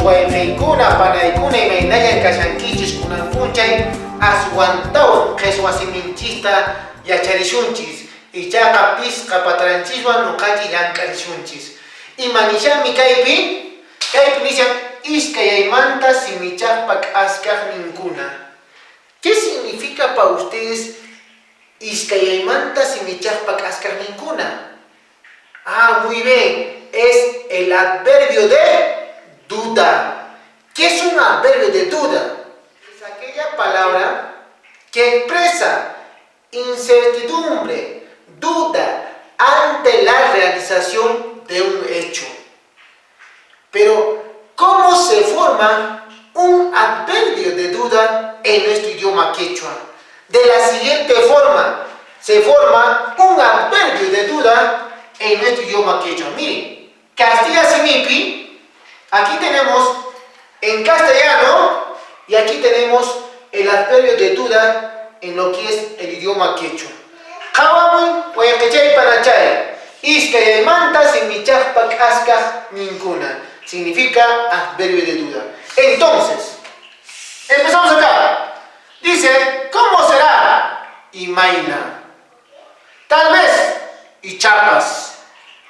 waymaykuna panaykuna imaynayan kashankichis kunan punchay aswantawan qheswasiminchista yacharishunchis ichaqa pisqa patranchikwan nuqanchik llamk'arishunchis imanishami kaypi nishan iskayaymanta simichaqpa k'askaqninkuna. ¿Qué significa para ustedes iskayaymanta simichaqpa k'askaqninkuna? Muy bien, es el adverbio de duda. ¿Qué es un adverbio de duda? Es aquella palabra que expresa incertidumbre, duda ante la realización de un hecho. Pero, ¿cómo se forma un adverbio de duda en nuestro idioma quechua? De la siguiente forma se forma un adverbio de duda en nuestro idioma quechua. Miren, Castilla Simipi, aquí tenemos en castellano y aquí tenemos el adverbio de duda en lo que es el idioma quechua. Qawamun wayqichay panachay, iskayaymanta simichaqpa k'askaq ninkuna. Significa adverbio de duda. Entonces, empezamos acá. Dice, ¿cómo será? Imaina. Tal vez, ichapas.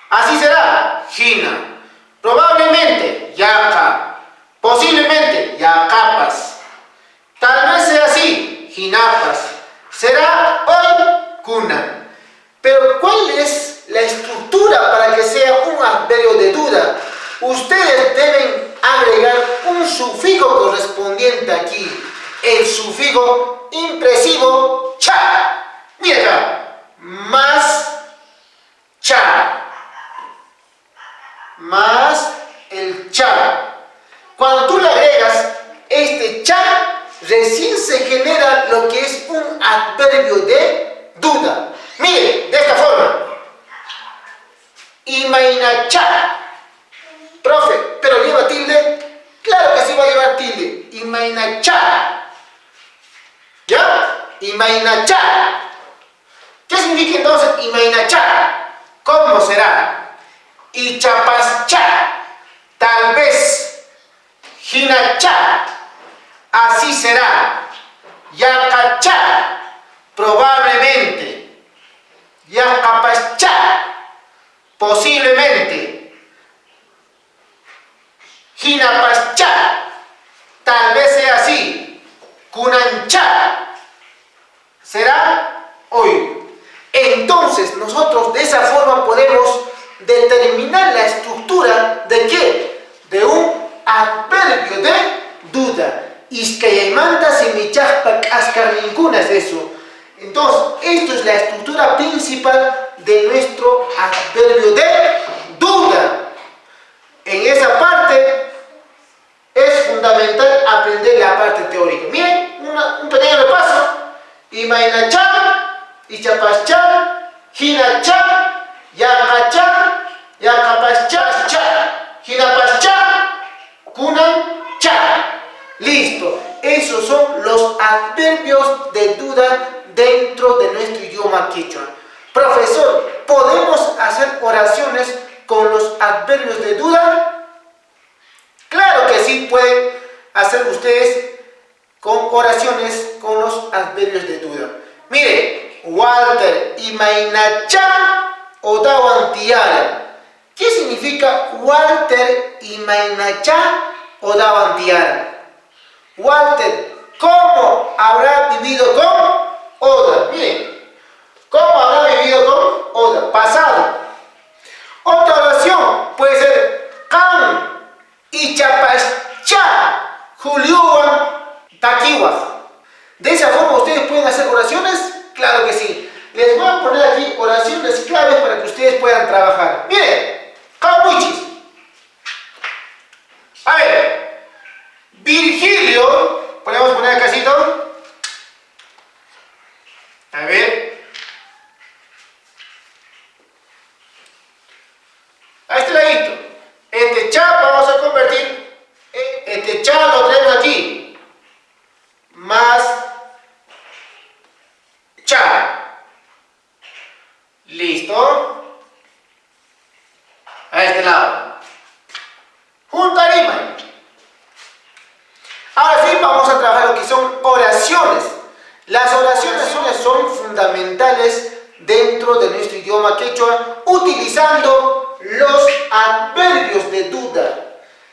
Así será, jina. Probablemente, yaca. Posiblemente, yacapas. Tal vez sea así, jinapas. Será hoy, cuna. Pero, ¿cuál es la estructura para que sea un adverbio de duda? Ustedes deben agregar un sufijo correspondiente aquí. El sufijo impresivo cha. Mira acá. Más cha. Más el cha. Cuando tú le agregas este cha, recién se genera lo que es un adverbio de duda. Mire, de esta forma. Imainacha. Profe, ¿pero lleva tilde? Claro que sí va a llevar tilde. Imainacha. ¿Ya? Imainacha. ¿Qué significa entonces imainacha? ¿Cómo será? Ichapascha. Tal vez. Jinacha. Así será. Yacacha. Probablemente. Yacapascha. Posiblemente. Jinapascha, tal vez sea así. Kunancha, será hoy. Entonces, nosotros de esa forma podemos determinar la estructura de ¿qué? De un adverbio de duda. Iskayaymanta simichaqpa k'asqaqninkuna es eso. Entonces, esto es la estructura principal de nuestro adverbio de duda. En esa parte es fundamental aprender la parte teórica. Miren, un pequeño repaso. Imainacha, ichapascha, jinacha, yacacha, yacapascha, jinapascha, kunancha. Listo. Esos son los adverbios de duda dentro de nuestro idioma quechua. Profesor, ¿podemos hacer oraciones con los adverbios de duda? Claro que sí pueden hacer ustedes con oraciones con los adverbios de duda. Mire, Walter imainacha odawantiara. ¿Qué significa Walter imainacha odawantiara? Walter, ¿cómo habrá vivido con Oda? Miren, ¿cómo habrá vivido con Oda? Pasado. Otra oración puede ser Kan ichapascha Juliuan takiwa. De esa forma ustedes pueden hacer oraciones. Claro que sí. Les voy a poner aquí oraciones claves para que ustedes puedan trabajar. Miren, Kamuchis. A ver, Virgilio, podemos poner acácito. A ver. A este ladito. Este cha vamos a convertir. Este cha lo traemos aquí. Más cha. Listo. de nuestro idioma quechua utilizando los adverbios de duda.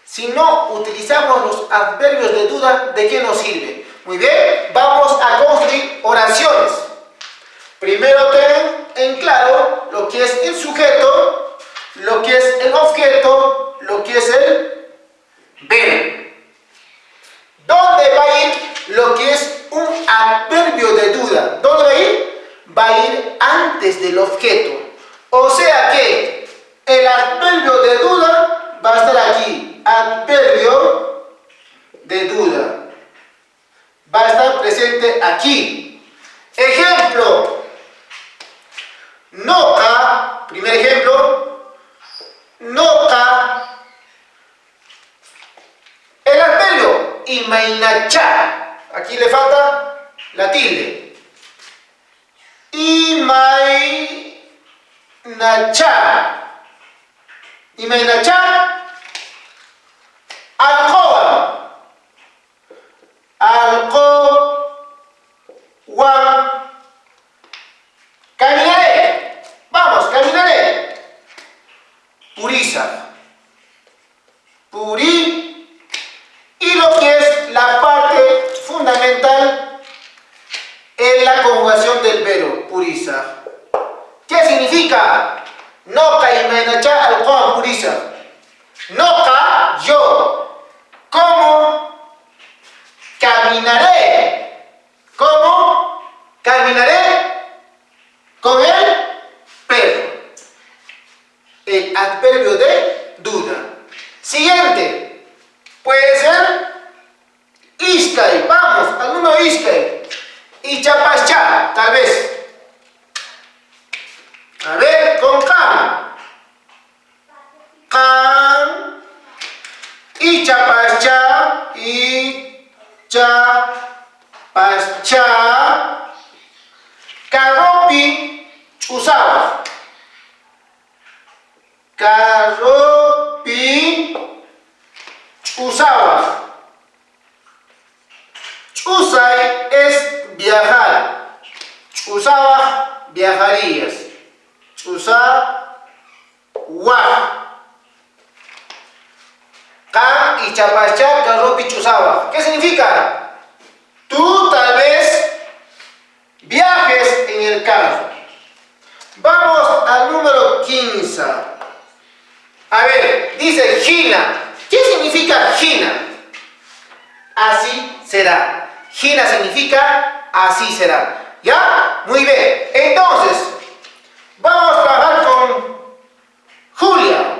Si no utilizamos los adverbios de duda, ¿de qué nos sirve? Muy bien, vamos a construir oraciones. Primero ten en claro lo que es el sujeto, lo que es el objeto, lo que es el verbo. ¿Dónde va a ir lo que es un adverbio de duda? ¿Dónde va a ir? Va a ir antes del objeto. O sea que el adverbio de duda va a estar aquí. Adverbio de duda. Va a estar presente aquí. Ejemplo. Noca, primer ejemplo. Noca. El adverbio imainacha. Aquí le falta la tilde. Imainacha. Imainacha. Alcoba. Alcoba. Caminaré. Vamos, caminaré. Puriza. Puri. Y lo que es la parte fundamental en la conjugación del verbo, puriza. ¿Qué significa? Noca imainacha alcoba puriza. Noca, yo. ¿Cómo? Caminaré. ¿Cómo? Caminaré con el perro. El adverbio de duda. Siguiente. Puede ser Iskay. Vamos, al número Iskay. Ichapascha, tal vez. A ver, con Can. Can. Ichapascha. Ichapascha. Karopi. Usawa. Karopi. Usawa. Chusay es viajar. Chusawa, viajarías. Chusawa. Can y chapachá, karopi chusawa. ¿Qué significa? Tú tal vez viajes en el carro. Vamos al número 15. A ver, dice Gina. ¿Qué significa Gina? Así será. Gina significa así será. ¿Ya? Muy bien. Entonces, vamos a trabajar con Julia.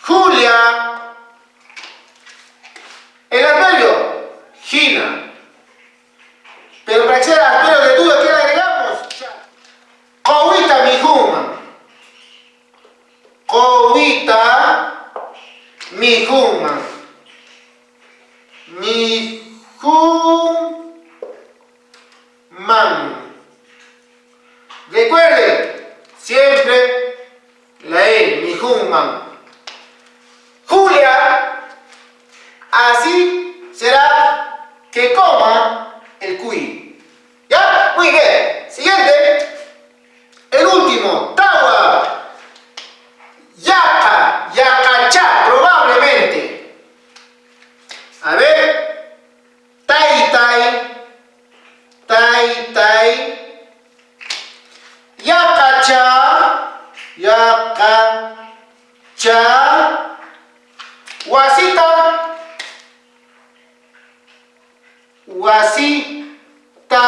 Julia. El adverbio, Gina. Pero para que sea el adverbio de duda, ¿qué le agregamos? Kowita mijuma. Kowita mijuma. Mijuman. Recuerden, siempre la L, mijuman. Julia, así será que coma el cuy. ¿Ya? Muy bien. Siguiente. El último, Tawa. Yaca, yacacha, probablemente. A ver. Tai, tai. Tai, tai. Yacacha. Yacacha. Wasita. Wasita.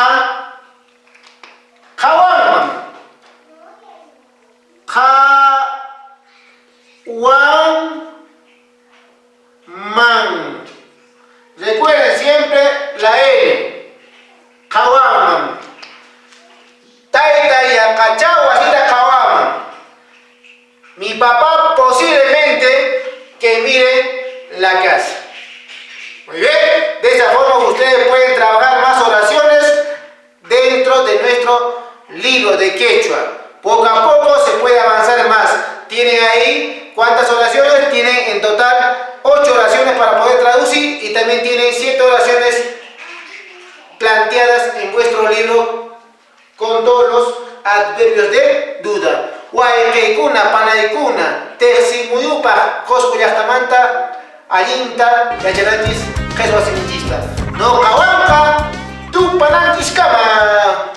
Kawan. Kawan. Recuerden siempre la L. Kawaman. Taita y acachao, wasita kawaman. Mi papá posiblemente que mire la casa. Muy bien. De esa forma ustedes pueden trabajar más oraciones dentro de nuestro libro de quechua. Poco a poco se puede avanzar más. Tienen ahí cuántas oraciones, tienen en total 8 oraciones para poder traducir y también tienen 7 oraciones planteadas en vuestro libro con todos los adverbios de duda. Wayqaykuna, panaykuna, tersimuyupa, qosqullastamanta, allinta, yachananchis, qeswasimintista. No qawanqa, tupananchis kama.